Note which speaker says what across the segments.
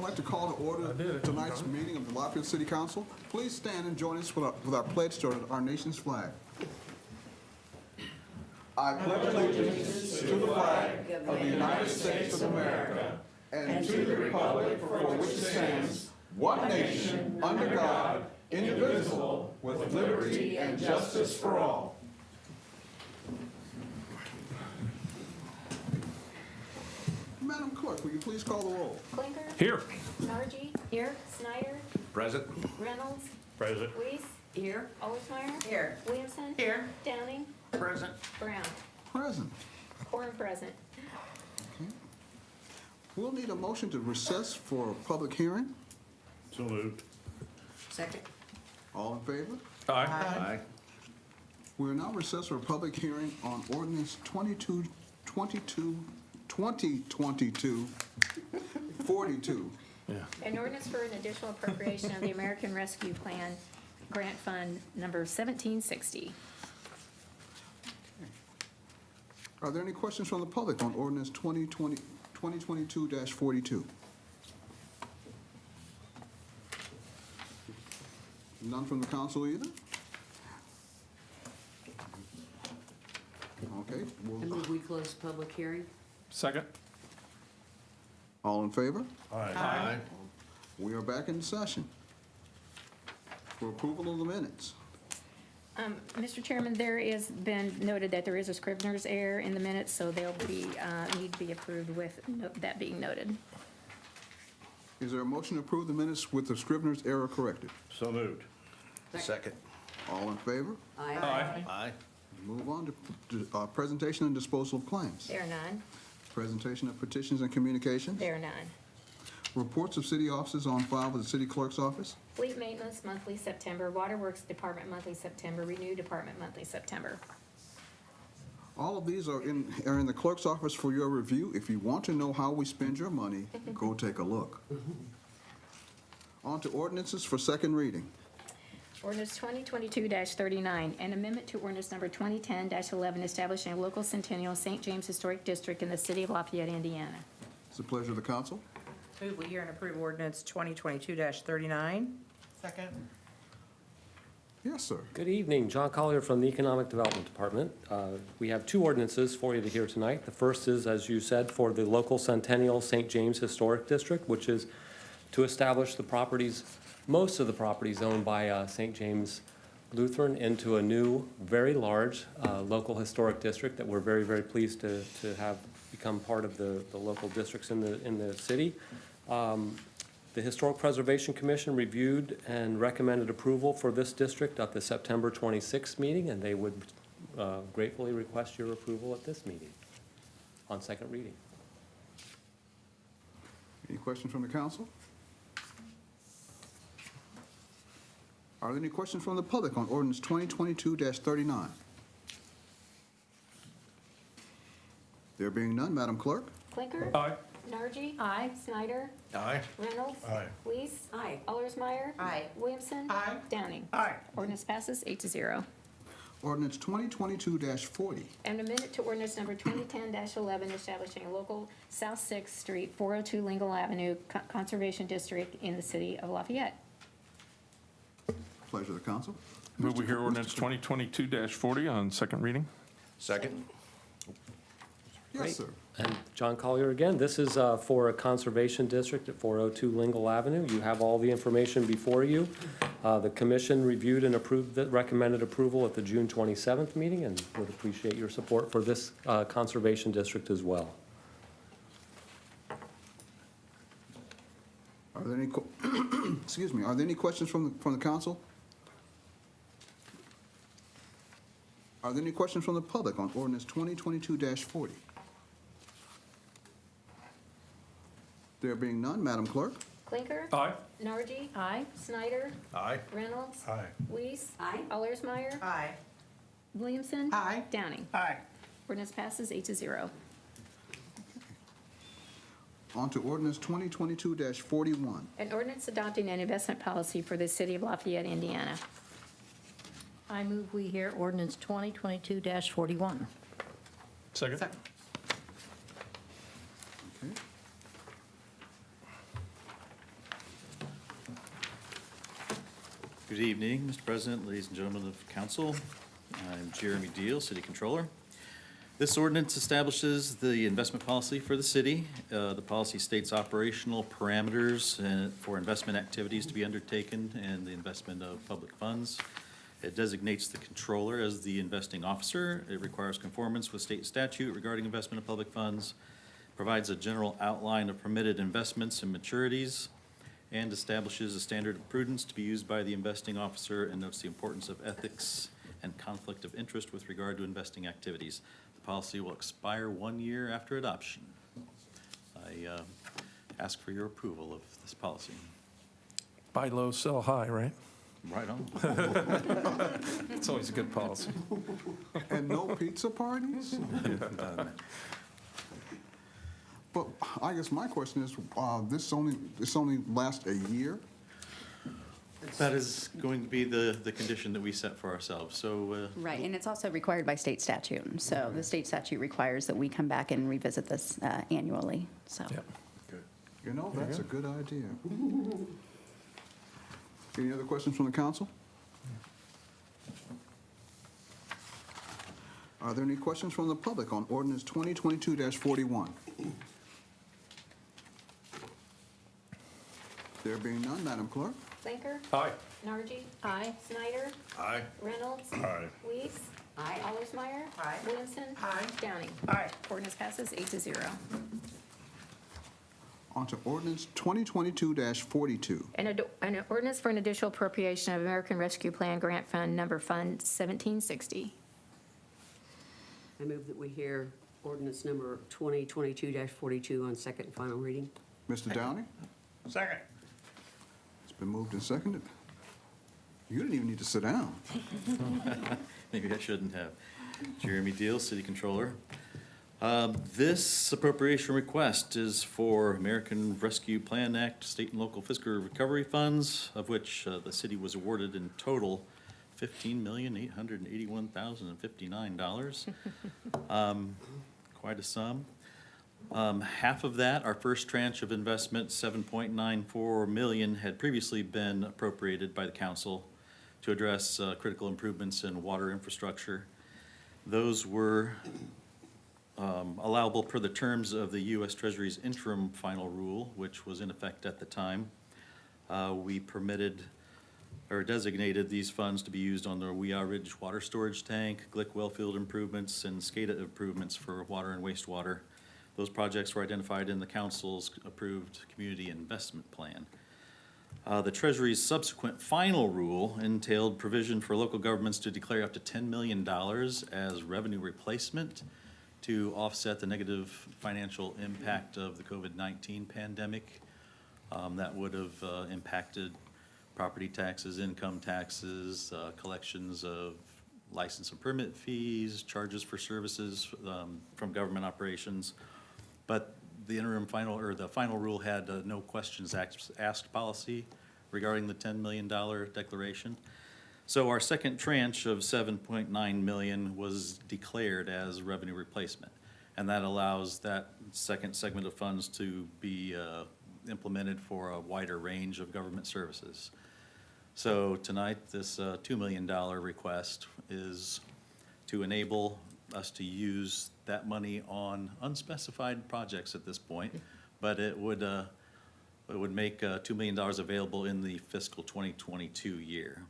Speaker 1: I'd like to call to order tonight's meeting of the Lafayette City Council. Please stand and join us with our pledge to our nation's flag. I pledge allegiance to the flag of the United States of America and to the republic for which it stands, one nation, under God, indivisible, with liberty and justice for all. Madam Clerk, will you please call the roll?
Speaker 2: Clinker?
Speaker 3: Here.
Speaker 2: Nargi? Here. Snyder?
Speaker 3: Present.
Speaker 2: Reynolds?
Speaker 3: Present.
Speaker 2: Weiss?
Speaker 4: Here.
Speaker 2: Allersmeyer?
Speaker 4: Here.
Speaker 2: Williamson?
Speaker 4: Here.
Speaker 2: Downing?
Speaker 3: Present.
Speaker 2: Brown?
Speaker 1: Present.
Speaker 2: Quorum present.
Speaker 1: We'll need a motion to recess for a public hearing.
Speaker 3: So moved.
Speaker 4: Second.
Speaker 1: All in favor?
Speaker 3: Aye.
Speaker 1: We are now recessed for a public hearing on ordinance 2022, 42.
Speaker 2: An ordinance for an additional appropriation of the American Rescue Plan Grant Fund number 1760.
Speaker 1: Are there any questions from the public on ordinance 2022-42? None from the council either? Okay,
Speaker 4: I move we close the public hearing.
Speaker 3: Second.
Speaker 1: all in favor?
Speaker 3: Aye.
Speaker 1: We are back in session for approval of the minutes.
Speaker 2: Mr. Chairman, there is been noted that there is a Scrivener's error in the minutes, so they'll be, need to be approved with that being noted.
Speaker 1: Is there a motion to approve the minutes with the Scrivener's error corrected?
Speaker 3: So moved.
Speaker 5: Second.
Speaker 1: All in favor?
Speaker 4: Aye.
Speaker 5: Aye.
Speaker 1: Move on to presentation and disposal of claims.
Speaker 2: There are none.
Speaker 1: Presentation of petitions and communications.
Speaker 2: There are none.
Speaker 1: Reports of city offices on file with the city clerk's office.
Speaker 2: Fleet maintenance monthly September, Waterworks Department monthly September, Renew Department monthly September.
Speaker 1: All of these are in the clerk's office for your review. If you want to know how we spend your money, go take a look. On to ordinances for second reading.
Speaker 2: Ordinance 2022-39, an amendment to ordinance number 2010-11 establishing a local centennial St. James Historic District in the city of Lafayette, Indiana.
Speaker 1: It's the pleasure of the council.
Speaker 4: Move we hear and approve ordinance 2022-39. Second.
Speaker 1: Yes, sir.
Speaker 6: Good evening, John Collier from the Economic Development Department. We have two ordinances for you to hear tonight. The first is, as you said, for the local Centennial St. James Historic District, which is to establish the properties, most of the properties owned by St. James Lutheran into a new, very large local historic district that we're very, very pleased to have become part of the local districts in the city. The Historic Preservation Commission reviewed and recommended approval for this district at the September 26th meeting, and they would gratefully request your approval at this meeting on second reading.
Speaker 1: Any questions from the council? Are there any questions from the public on ordinance 2022-39? There being none, Madam Clerk?
Speaker 2: Clinker?
Speaker 3: Aye.
Speaker 2: Nargi? Aye. Snyder?
Speaker 5: Aye.
Speaker 2: Reynolds?
Speaker 3: Aye.
Speaker 2: Weiss?
Speaker 4: Aye.
Speaker 2: Allersmeyer?
Speaker 4: Aye.
Speaker 2: Williamson?
Speaker 4: Aye.
Speaker 2: Downing?
Speaker 3: Aye.
Speaker 2: Ordinance passes 8-0.
Speaker 1: Ordinance 2022-40.
Speaker 2: An amendment to ordinance number 2010-11 establishing a local South 6th Street, 402 Lingle Avenue Conservation District in the city of Lafayette.
Speaker 1: Pleasure of the council.
Speaker 3: Move we hear ordinance 2022-40 on second reading.
Speaker 5: Second.
Speaker 1: Yes,
Speaker 6: Great.
Speaker 1: sir.
Speaker 6: And John Collier again, this is for a conservation district at 402 Lingle Avenue. You have all the information before you. The commission reviewed and approved, recommended approval at the June 27th meeting, and would appreciate your support for this conservation district as well.
Speaker 1: Are there any, excuse me, are there any questions from the council? Are there any questions from the public on ordinance 2022-40? There being none, Madam Clerk?
Speaker 2: Clinker?
Speaker 3: Aye.
Speaker 2: Nargi? Aye. Snyder?
Speaker 5: Aye.
Speaker 2: Reynolds?
Speaker 3: Aye.
Speaker 2: Weiss?
Speaker 4: Aye.
Speaker 2: Allersmeyer?
Speaker 4: Aye.
Speaker 2: Williamson?
Speaker 4: Aye.
Speaker 2: Downing?
Speaker 4: Aye.
Speaker 2: Ordinance passes 8-0.
Speaker 1: On to ordinance 2022-41.
Speaker 2: An ordinance adopting an investment policy for the city of Lafayette, Indiana.
Speaker 7: I move we hear ordinance 2022-41.
Speaker 3: Second.
Speaker 1: Okay.
Speaker 8: Good evening, Mr. President, ladies and gentlemen of council. I'm Jeremy Deal, City Controller. This ordinance establishes the investment policy for the city. The policy states operational parameters for investment activities to be undertaken and the investment of public funds. It designates the controller as the investing officer. It requires conformance with state statute regarding investment of public funds, provides a general outline of permitted investments and maturities, and establishes a standard of prudence to be used by the investing officer, and notes the importance of ethics and conflict of interest with regard to investing activities. The policy will expire 1 year after adoption. I ask for your approval of this policy.
Speaker 3: Buy low, sell high, right?
Speaker 8: Right on.
Speaker 3: It's always a good policy.
Speaker 1: And no pizza parties? But I guess my question is, this only lasts a year?
Speaker 8: That is going to be the condition that we set for ourselves, so.
Speaker 9: Right, and it's also required by state statute. So the state statute requires that we come back and revisit this annually, so.
Speaker 3: Yep.
Speaker 1: You know, that's a good idea. Any other questions from the council? Are there any questions from the public on ordinance 2022-41? There being none, Madam Clerk?
Speaker 2: Blinker?
Speaker 3: Aye.
Speaker 2: Nargi?
Speaker 7: Aye.
Speaker 2: Snyder?
Speaker 5: Aye.
Speaker 2: Reynolds?
Speaker 3: Aye.
Speaker 2: Weeks?
Speaker 9: Aye.
Speaker 2: Allersmeyer?
Speaker 4: Aye.
Speaker 2: Williamson?
Speaker 4: Aye.
Speaker 2: Downing?
Speaker 4: Aye.
Speaker 2: Ordinance passes 8-0.
Speaker 1: On to ordinance 2022-42.
Speaker 2: An ordinance for an additional appropriation of American Rescue Plan Grant Fund, number Fund 1760.
Speaker 10: I move that we hear ordinance number 2022-42 on second and final reading.
Speaker 1: Mr. Downing?
Speaker 3: Second.
Speaker 1: It's been moved and seconded. You didn't even need to sit down.
Speaker 8: Maybe I shouldn't have. Jeremy Deal, City Controller. This appropriation request is for American Rescue Plan Act, state and local fiscal recovery funds, of which the city was awarded in total $15,881,059. Quite a sum. Half of that, our first tranche of investment, $7.94 million, had previously been appropriated by the council to address critical improvements in water infrastructure. Those were allowable per the terms of the U.S. Treasury's interim final rule, which was in effect at the time. We permitted or designated these funds to be used on the Weah Ridge Water Storage Tank, Glick Wellfield improvements, and SCADA improvements for water and wastewater. Those projects were identified in the council's approved community investment plan. The Treasury's subsequent final rule entailed provision for local governments to declare up to $10 million as revenue replacement to offset the negative financial impact of the COVID-19 pandemic. That would have impacted property taxes, income taxes, collections of license and permit fees, charges for services from government operations. But the interim final, or the final rule had no questions asked policy regarding the $10 million declaration. So our second tranche of $7.9 million was declared as revenue replacement. And that allows that second segment of funds to be implemented for a wider range of government services. So tonight, this $2 million request is to enable us to use that money on unspecified projects at this point, but it would make $2 million available in the fiscal 2022 year.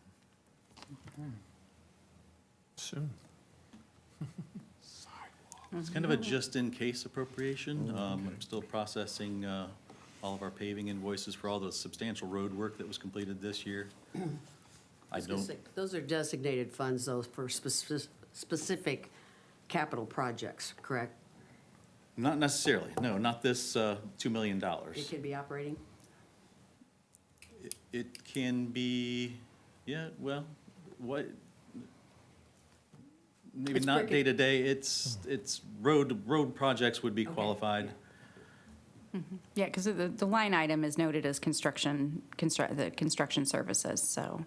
Speaker 3: Soon.
Speaker 8: It's kind of a just-in-case appropriation. I'm still processing all of our paving invoices for all the substantial road work that was completed this year.
Speaker 10: Those are designated funds, though, for specific capital projects, correct?
Speaker 8: Not necessarily, no, not this $2 million.
Speaker 10: It could be operating?
Speaker 8: It can be, yeah, well, what, maybe
Speaker 10: It's
Speaker 8: not
Speaker 10: cricket.
Speaker 8: day-to-day, it's road projects would be
Speaker 10: Okay.
Speaker 8: qualified.
Speaker 9: Yeah, because the line item is noted as construction services, so.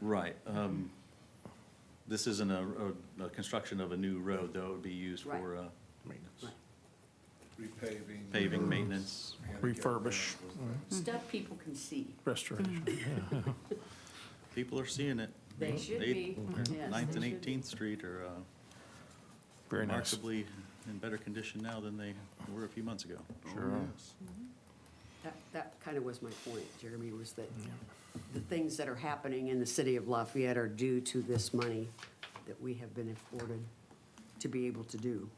Speaker 8: Right. This isn't a construction of a new road, though. It would be used
Speaker 10: Right.
Speaker 8: for
Speaker 3: Maintenance.
Speaker 5: Repaving.
Speaker 8: paving, maintenance.
Speaker 3: Refurbish,
Speaker 10: Stuff people can see.
Speaker 3: restoration. Yeah.
Speaker 8: People are seeing it.
Speaker 10: They should be. Yes,
Speaker 8: 9th
Speaker 10: they
Speaker 8: and
Speaker 10: should be.
Speaker 8: 18th Street are
Speaker 3: Very nice.
Speaker 8: remarkably in better condition now than they were a few months ago.
Speaker 3: Sure are.
Speaker 10: That kind of was my point, Jeremy, was that the things that are happening in the city of Lafayette are due to this money that we have been afforded to be able to do.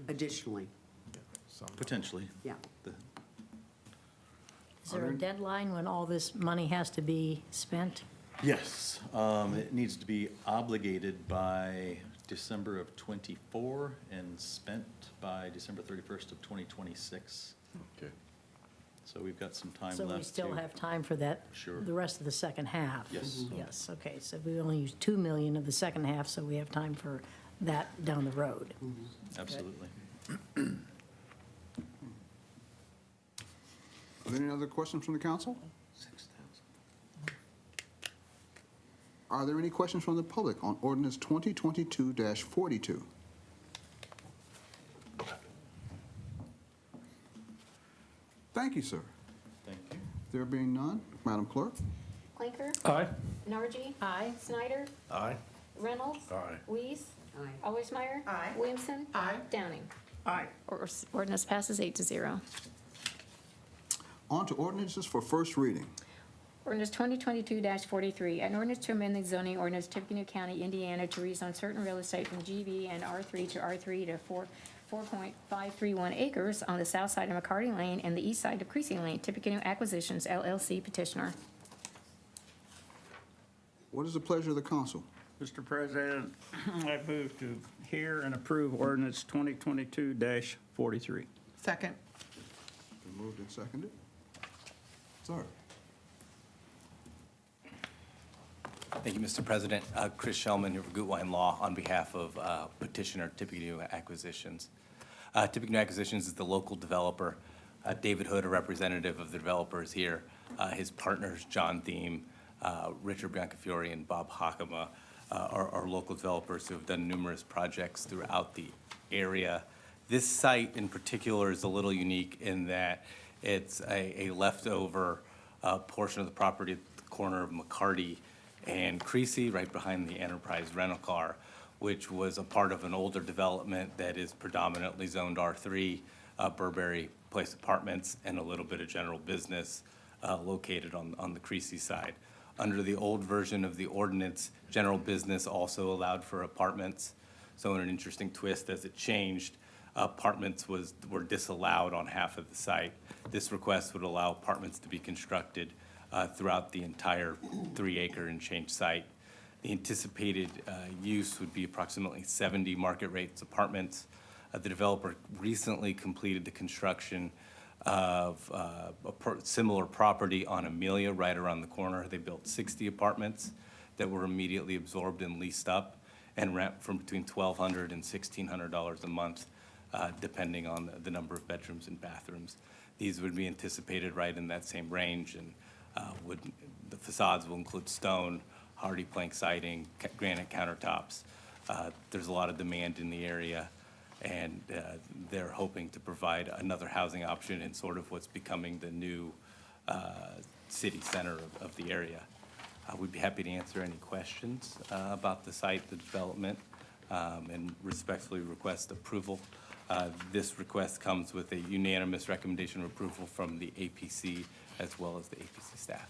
Speaker 10: Additionally,
Speaker 8: Potentially.
Speaker 10: yeah.
Speaker 8: The-
Speaker 7: Is there a deadline when all this money has to be spent?
Speaker 8: Yes, it needs to be obligated by December of '24 and spent by December 31st of 2026.
Speaker 1: Okay.
Speaker 8: So we've got some time left
Speaker 7: So we still
Speaker 8: to-
Speaker 7: have time for that?
Speaker 8: Sure.
Speaker 7: The rest of the second half?
Speaker 8: Yes.
Speaker 7: Yes, okay, so we only used 2 million of the second half, so we have time for that down the road.
Speaker 8: Absolutely.
Speaker 1: Are there any other questions from the council? Are there any questions from the public on ordinance 2022-42? Thank you, sir.
Speaker 8: Thank you.
Speaker 1: There being none, Madam Clerk?
Speaker 2: Clinker?
Speaker 3: Aye.
Speaker 2: Nargi?
Speaker 7: Aye.
Speaker 2: Snyder?
Speaker 5: Aye.
Speaker 2: Reynolds?
Speaker 5: Aye.
Speaker 2: Weiss?
Speaker 10: Aye.
Speaker 2: Allersmeyer?
Speaker 4: Aye.
Speaker 2: Williamson?
Speaker 4: Aye.
Speaker 2: Downing?
Speaker 4: Aye.
Speaker 2: Ordinance passes 8-0.
Speaker 1: On to ordinances for first reading.
Speaker 2: Ordinance 2022-43, an ordinance to amend the zoning ordinance Tippecanoe County, Indiana to rezone certain real estate from GB and R3 to R3 to 4.531 acres on the south side of McCarty Lane and the east side of Creasy Lane, Tippecanoe Acquisitions LLC petitioner.
Speaker 1: What is the pleasure of the council?
Speaker 11: Mr. President, I move to hear and approve ordinance 2022-43.
Speaker 4: Second.
Speaker 1: Been moved and seconded. Sir?
Speaker 12: Thank you, Mr. President. Chris Shellman here for Gutwein Law on behalf of petitioner Tippecanoe Acquisitions. Tippecanoe Acquisitions is the local developer. David Hood, a representative of the developer, is here. His partners, John Thiem, Richard Biancafiore, and Bob Hakama, are local developers who have done numerous projects throughout the area. This site in particular is a little unique in that it's a leftover portion of the property at the corner of McCarty and Creasy, right behind the Enterprise rental car, which was a part of an older development that is predominantly zoned R3, Burberry Place Apartments, and a little bit of general business located on the Creasy side. Under the old version of the ordinance, general business also allowed for apartments. So in an interesting twist, as it changed, apartments were disallowed on half of the site. This request would allow apartments to be constructed throughout the entire 3-acre and change site. The anticipated use would be approximately 70 market rates apartments. The developer recently completed the construction of a similar property on Amelia right around the corner. They built 60 apartments that were immediately absorbed and leased up and rent from between $1,200 and $1,600 a month, depending on the number of bedrooms and bathrooms. These would be anticipated right in that same range, and the facades will include stone, hardy plank siding, granite countertops. There's a lot of demand in the area, and they're hoping to provide another housing option in sort of what's becoming the new city center of the area. We'd be happy to answer any questions about the site, the development, and respectfully request approval. This request comes with a unanimous recommendation of approval from the APC as well as the APC staff.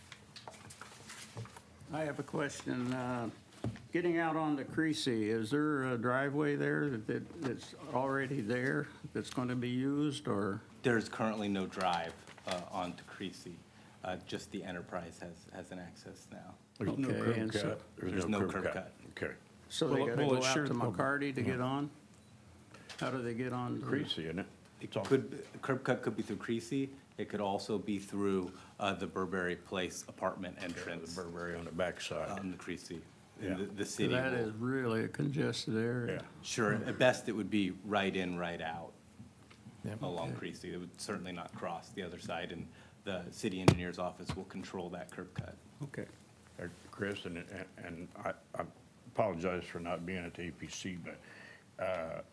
Speaker 11: I have a question. Getting out on the Creasy, is there a driveway there that's already there that's going to be used, or?
Speaker 12: There's currently no drive onto Creasy. Just the Enterprise has an access now.
Speaker 5: There's no
Speaker 11: Okay,
Speaker 5: curb
Speaker 11: and so-
Speaker 5: cut?
Speaker 12: There's no curb cut.
Speaker 5: Okay.
Speaker 11: So they
Speaker 3: Well,
Speaker 11: got to
Speaker 3: well,
Speaker 11: go
Speaker 3: it
Speaker 11: out
Speaker 3: sure-
Speaker 11: to McCarty to get on? How do they get on?
Speaker 5: Creasy, isn't it? It's all-
Speaker 12: Curb cut could be through Creasy. It could also be through the Burberry Place apartment
Speaker 5: The
Speaker 12: entrance
Speaker 5: Burberry on the backside.
Speaker 12: on the Creasy.
Speaker 5: Yeah.
Speaker 12: And the city
Speaker 11: That
Speaker 12: will-
Speaker 11: is really a congested area.
Speaker 5: Yeah.
Speaker 12: Sure, at best, it would be right in, right out along Creasy. It would certainly not cross the other side, and the city engineer's office will control that curb cut.
Speaker 11: Okay.
Speaker 5: Chris, and I apologize for not being at the APC, but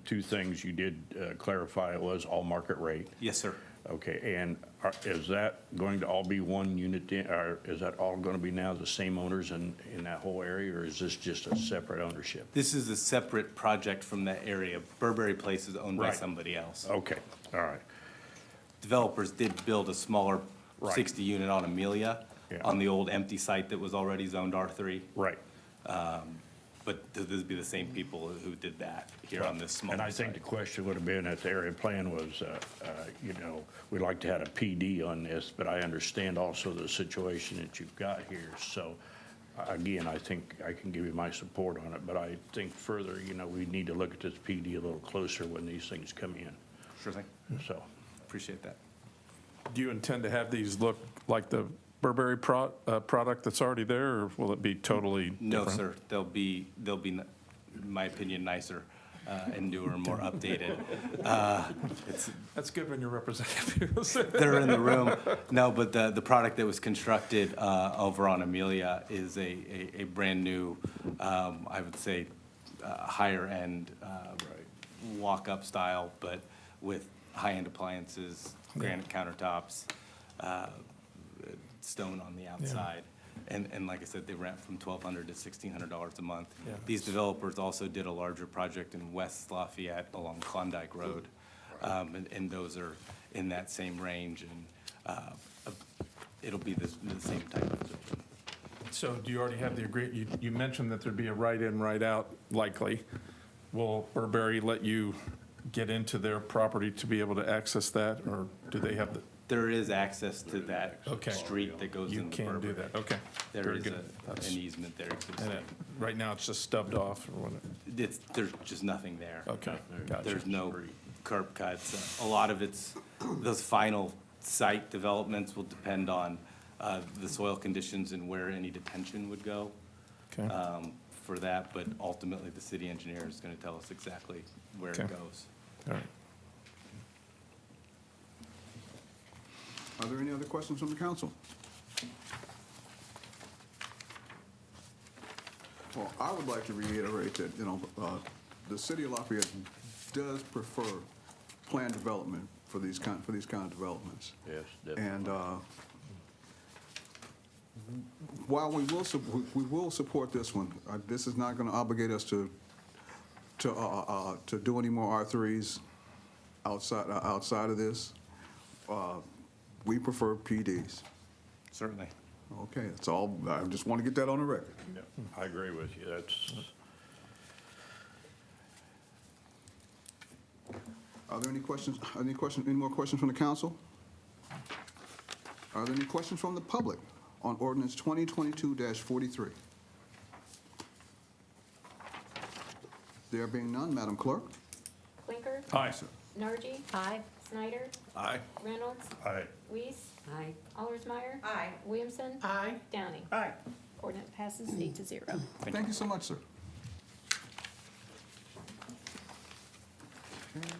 Speaker 5: two things you did clarify was all market rate.
Speaker 12: Yes, sir.
Speaker 5: Okay, and is that going to all be one unit, or is that all going to be now the same owners in that whole area, or is this just a separate ownership?
Speaker 12: This is a separate project from that area. Burberry Place is owned by
Speaker 5: Right.
Speaker 12: somebody else.
Speaker 5: Okay, all right.
Speaker 12: Developers did build a smaller
Speaker 5: Right.
Speaker 12: 60-unit on Amelia,
Speaker 5: Yeah.
Speaker 12: on the old empty site that was already zoned R3.
Speaker 5: Right.
Speaker 12: But this would be the same people who did that here on this smaller
Speaker 5: And I
Speaker 12: site.
Speaker 5: think the question would have been, at the area plan was, we'd like to have a PD on this, but I understand also the situation that you've got here. So, again, I think I can give you my support on it, but I think further, we need to look at this PD a little closer when these things come in,
Speaker 12: Sure thing.
Speaker 5: so.
Speaker 12: Appreciate that.
Speaker 3: Do you intend to have these look like the Burberry product that's already there, or will it be totally different?
Speaker 12: No, sir. They'll be, in my opinion, nicer and newer and more updated.
Speaker 3: That's good when your representative feels it.
Speaker 12: They're in the room. No, but the product that was constructed over on Amelia is a brand-new, I would say, higher-end walk-up style, but with high-end appliances, granite countertops, stone on the outside. And like I said, they rent from $1,200 to $1,600 a month.
Speaker 3: Yeah.
Speaker 12: These developers also did a larger project in West Lafayette along Klondike Road. And those are in that same range, and it'll be the same type of building.
Speaker 3: So do you already have the you mentioned that there'd be a right-in, right-out likely. Will Burberry let you get into their property to be able to access that, or do they have the?
Speaker 12: There is access to that
Speaker 3: Okay.
Speaker 12: street that goes
Speaker 3: You
Speaker 12: into
Speaker 3: can do
Speaker 12: Burberry.
Speaker 3: that, okay.
Speaker 12: There
Speaker 3: Very
Speaker 12: is
Speaker 3: good.
Speaker 12: an
Speaker 3: That's-
Speaker 12: easement there.
Speaker 3: And right now, it's just stubbed off, or what?
Speaker 12: There's just nothing there.
Speaker 3: Okay, gotcha.
Speaker 12: There's no curb cuts. A lot of those final site developments will depend on the soil conditions and where any detention would go
Speaker 3: Okay,
Speaker 12: for that, but ultimately, the city engineer is going to tell us exactly where it
Speaker 3: Okay.
Speaker 12: goes.
Speaker 3: all right.
Speaker 1: Are there any other questions from the council? Well, I would like to reiterate that, the city of Lafayette does prefer planned development for these kind of developments.
Speaker 5: Yes, definitely.
Speaker 1: And while we will support this one, this is not going to obligate us to do any more R3s outside of this. We prefer PDs.
Speaker 12: Certainly.
Speaker 1: Okay, that's all. I just want to get that on the record.
Speaker 5: Yeah, I agree with you. That's,
Speaker 1: Are there any questions? Any more questions from the council? Are there any questions from the public on ordinance 2022-43? There being none, Madam Clerk.
Speaker 2: Clinker?
Speaker 3: Aye.
Speaker 2: Nargi?
Speaker 7: Aye.
Speaker 2: Snyder?
Speaker 3: Aye.
Speaker 2: Reynolds?
Speaker 5: aye.
Speaker 2: Weiss?
Speaker 10: Aye.
Speaker 2: Allersmeyer?
Speaker 4: Aye.
Speaker 2: Williamson?
Speaker 4: Aye.
Speaker 2: Downing?
Speaker 11: Aye.
Speaker 2: Ordinance passes 8-0.
Speaker 1: Thank you so much, sir. Okay.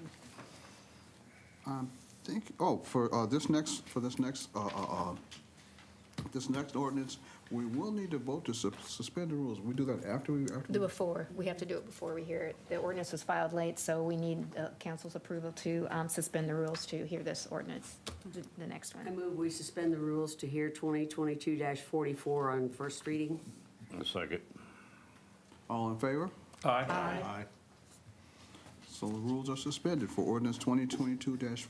Speaker 1: For this next ordinance, we will need to vote to suspend the rules. We do that after we.
Speaker 2: Before, we have to do it before we hear it. The ordinance was filed late, so we need council's approval to suspend the rules to hear this ordinance, the next
Speaker 10: I
Speaker 2: one.
Speaker 10: move we suspend the rules to hear 2022-44 on first reading.
Speaker 5: A second.
Speaker 1: All in favor?
Speaker 3: Aye.
Speaker 1: Aye. So the rules are suspended for ordinance 2022-44.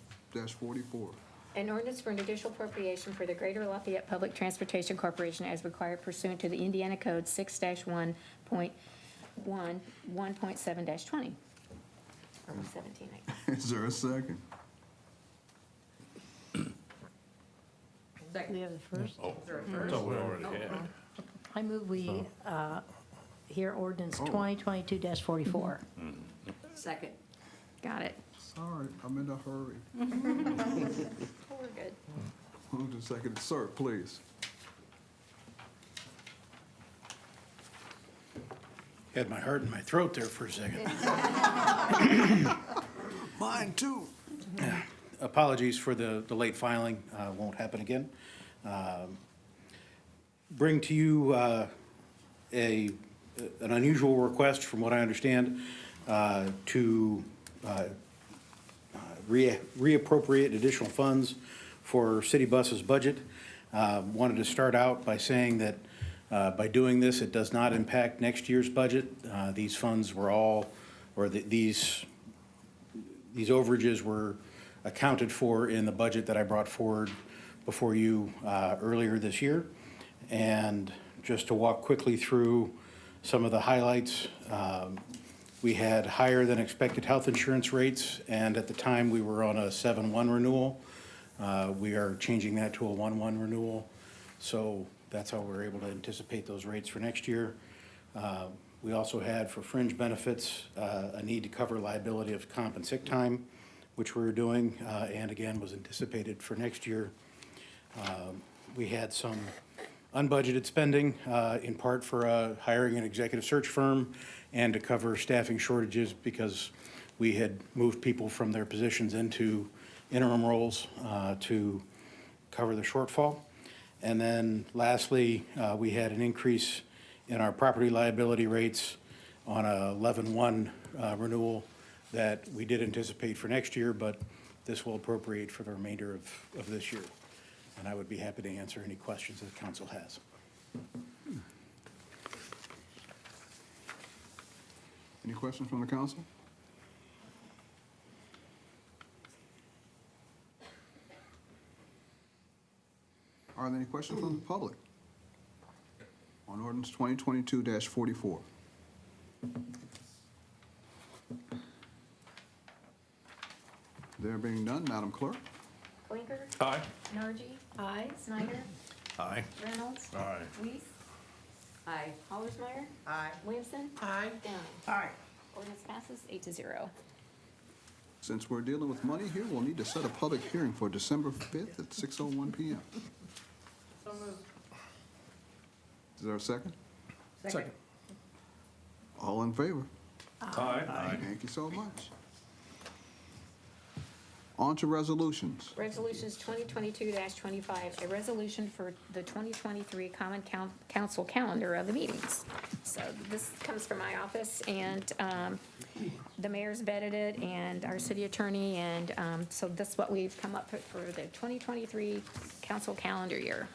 Speaker 2: An ordinance for an additional appropriation for the Greater Lafayette Public Transportation Corporation as required pursuant to the Indiana Code 6-1.1, 1.7-20. Almost 17, I guess.
Speaker 1: Is there a second?
Speaker 7: We have the first.
Speaker 3: So we already have.
Speaker 7: I move we hear ordinance 2022-44.
Speaker 10: Second.
Speaker 2: Got it.
Speaker 1: Sorry, I'm in a hurry.
Speaker 2: Oh, we're good.
Speaker 1: Moved and seconded. Sir, please.
Speaker 13: Had my heart in my throat there for a second.
Speaker 1: Mine too.
Speaker 13: Apologies for the late filing, won't happen again. Bring to you an unusual request, from what I understand, to reappropriate additional funds for city buses budget. Wanted to start out by saying that by doing this, it does not impact next year's budget. These funds were all, or these overages were accounted for in the budget that I brought forward before you earlier this year. And just to walk quickly through some of the highlights, we had higher than expected health insurance rates, and at the time, we were on a 7/1 renewal. We are changing that to a 1/1 renewal, so that's how we're able to anticipate those rates for next year. We also had, for fringe benefits, a need to cover liability of comp and sick time, which we're doing, and again, was anticipated for next year. We had some unbudgeted spending, in part for hiring an executive search firm and to cover staffing shortages because we had moved people from their positions into interim roles to cover the shortfall. And then lastly, we had an increase in our property liability rates on a 11/1 renewal that we did anticipate for next year, but this will appropriate for the remainder of this year. And I would be happy to answer any questions that the council has.
Speaker 1: Any questions from the council? Are there any questions from the public on ordinance 2022-44? There being none, Madam Clerk?
Speaker 2: Blinker.
Speaker 3: Aye.
Speaker 2: Nargi. Aye. Snyder.
Speaker 5: Aye.
Speaker 2: Reynolds.
Speaker 5: Aye.
Speaker 2: Weiss.
Speaker 10: Aye.
Speaker 2: Hallersmeyer.
Speaker 4: Aye.
Speaker 2: Williamson.
Speaker 4: Aye.
Speaker 2: Downing.
Speaker 4: Aye.
Speaker 2: Ordinance passes 8-0.
Speaker 1: Since we're dealing with money here, we'll need to set a public hearing for December 5th at 6:01 PM.
Speaker 4: So moved.
Speaker 1: Is there a second?
Speaker 3: Second.
Speaker 1: All in favor?
Speaker 3: Aye.
Speaker 1: Thank you so much. On to resolutions.
Speaker 2: Resolutions 2022-25, a resolution for the 2023 Common Council calendar of the meetings. So this comes from my office, and the mayor's vetted it, and our city attorney, and so this is what we've come up with for the 2023 council calendar year.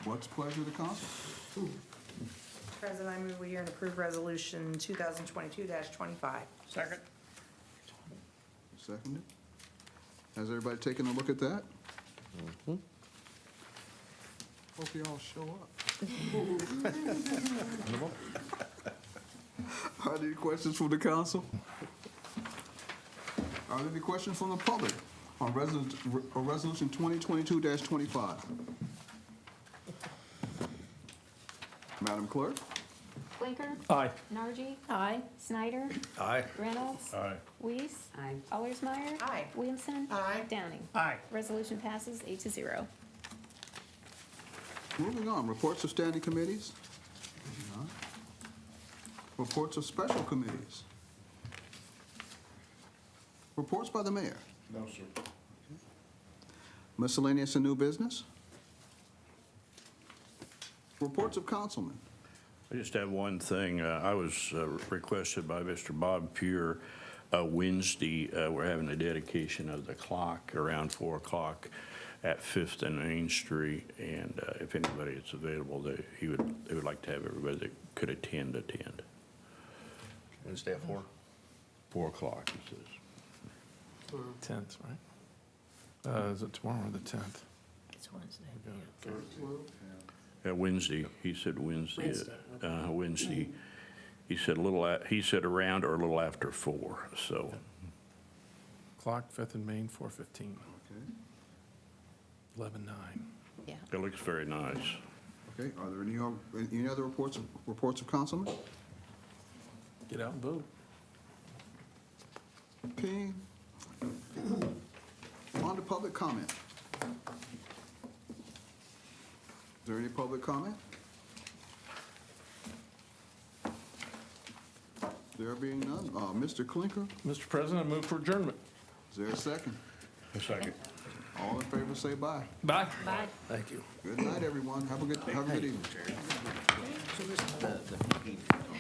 Speaker 1: What's the pleasure of the council?
Speaker 4: President, I move we hear and approve Resolution 2022-25.
Speaker 13: Second.
Speaker 1: Seconded. Has everybody taken a look at that? Hope you all show up. Are there any questions from the council? Are there any questions from the public on resolution 2022-25? Madam Clerk?
Speaker 2: Blinker.
Speaker 3: Aye.
Speaker 2: Nargi.
Speaker 7: Aye.
Speaker 2: Snyder.
Speaker 5: Aye.
Speaker 2: Reynolds.
Speaker 5: Aye.
Speaker 2: Weiss.
Speaker 10: Aye.
Speaker 2: Hallersmeyer.
Speaker 4: Aye.
Speaker 2: Williamson.
Speaker 4: Aye.
Speaker 2: Downing.
Speaker 13: Aye.
Speaker 2: Resolution passes 8-0.
Speaker 1: Moving on, reports of standing committees. None. Reports of special committees. Reports by the mayor.
Speaker 5: No, sir.
Speaker 1: Miscellaneous and new business. Reports of councilmen.
Speaker 5: I just have one thing. I was requested by Mr. Bob Pure Wednesday. We're having a dedication of the clock around 4 o'clock at 5th and Main Street. And if anybody is available, they would like to have everybody that could attend.
Speaker 12: Wednesday at 4?
Speaker 5: 4 o'clock, he says.
Speaker 3: 10th, right? Is it tomorrow or the 10th?
Speaker 7: It's Wednesday.
Speaker 5: Wednesday, he said Wednesday. Wednesday. He said he said around or a little after 4, so.
Speaker 3: Clock, 5th and Main, 4:15.
Speaker 1: Okay.
Speaker 3: 11:09.
Speaker 2: Yeah.
Speaker 5: It looks very nice.
Speaker 1: Okay, are there any other reports of councilmen?
Speaker 3: Get out and vote.
Speaker 1: Okay. On to public comment. Is there any public comment? There being none, Mr. Clinker,
Speaker 3: Mr. President, I move for adjournment.
Speaker 1: is there a second?
Speaker 5: A second.
Speaker 1: All in favor, say bye.
Speaker 3: Bye.
Speaker 2: Bye.
Speaker 3: Thank you.
Speaker 1: Good night, everyone. Have a good evening.